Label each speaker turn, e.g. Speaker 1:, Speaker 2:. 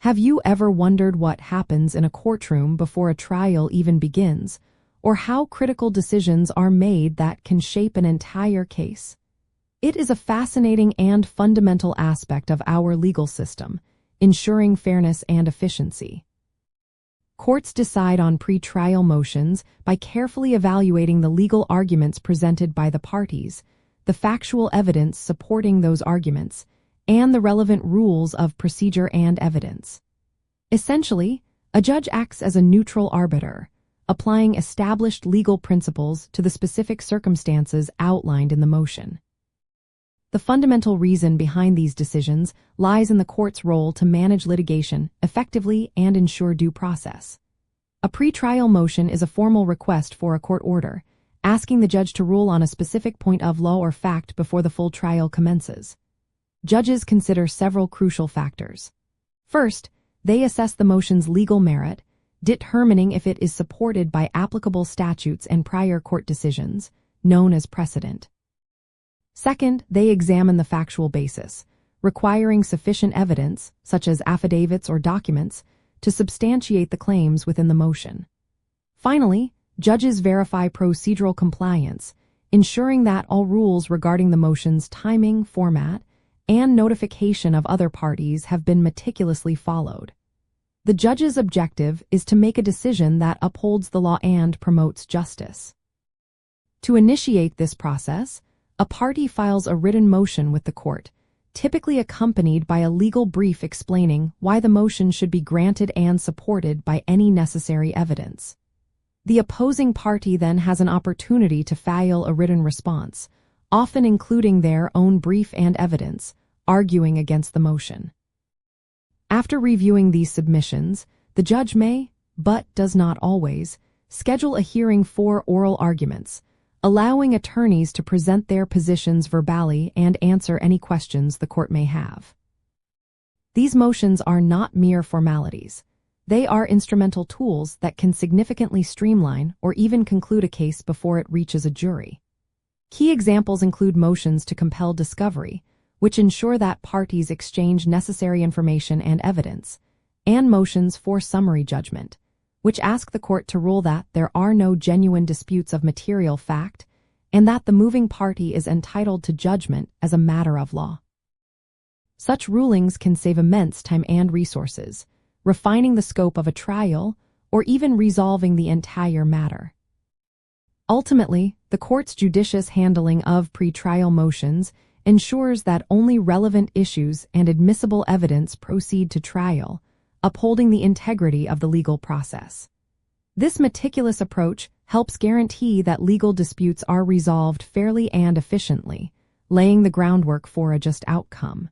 Speaker 1: Have you ever wondered what happens in a courtroom before a trial even begins, or how critical decisions are made that can shape an entire case? It is a fascinating and fundamental aspect of our legal system, ensuring fairness and efficiency. Courts decide on pre-trial motions by carefully evaluating the legal arguments presented by the parties, the factual evidence supporting those arguments, and the relevant rules of procedure and evidence. Essentially, a judge acts as a neutral arbiter, applying established legal principles to the specific circumstances outlined in the motion. The fundamental reason behind these decisions lies in the court's role to manage litigation effectively and ensure due process. A pretrial motion is a formal request for a court order, asking the judge to rule on a specific point of law or fact before the full trial commences. Judges consider several crucial factors. First, they assess the motion's legal merit, determining if it is supported by applicable statutes and prior court decisions, known as precedent. Second, they examine the factual basis, requiring sufficient evidence, such as affidavits or documents, to substantiate the claims within the motion. Finally, judges verify procedural compliance, ensuring that all rules regarding the motion's timing, format, and notification of other parties have been meticulously followed. The judge's objective is to make a decision that upholds the law and promotes justice. To initiate this process, a party files a written motion with the court, typically accompanied by a legal brief explaining why the motion should be granted and supported by any necessary evidence. The opposing party then has an opportunity to file a written response, often including their own brief and evidence, arguing against the motion. After reviewing these submissions, the judge may, but does not always, schedule a hearing for oral arguments, allowing attorneys to present their positions verbally and answer any questions the court may have. These motions are not mere formalities. They are instrumental tools that can significantly streamline or even conclude a case before it reaches a jury. Key examples include motions to compel discovery, which ensure that parties exchange necessary information and evidence, and motions for summary judgment, which ask the court to rule that there are no genuine disputes of material fact and that the moving party is entitled to judgment as a matter of law. Such rulings can save immense time and resources, refining the scope of a trial or even resolving the entire matter. Ultimately, the court's judicious handling of pretrial motions ensures that only relevant issues and admissible evidence proceed to trial, upholding the integrity of the legal process. This meticulous approach helps guarantee that legal disputes are resolved fairly and efficiently, laying the groundwork for a just outcome.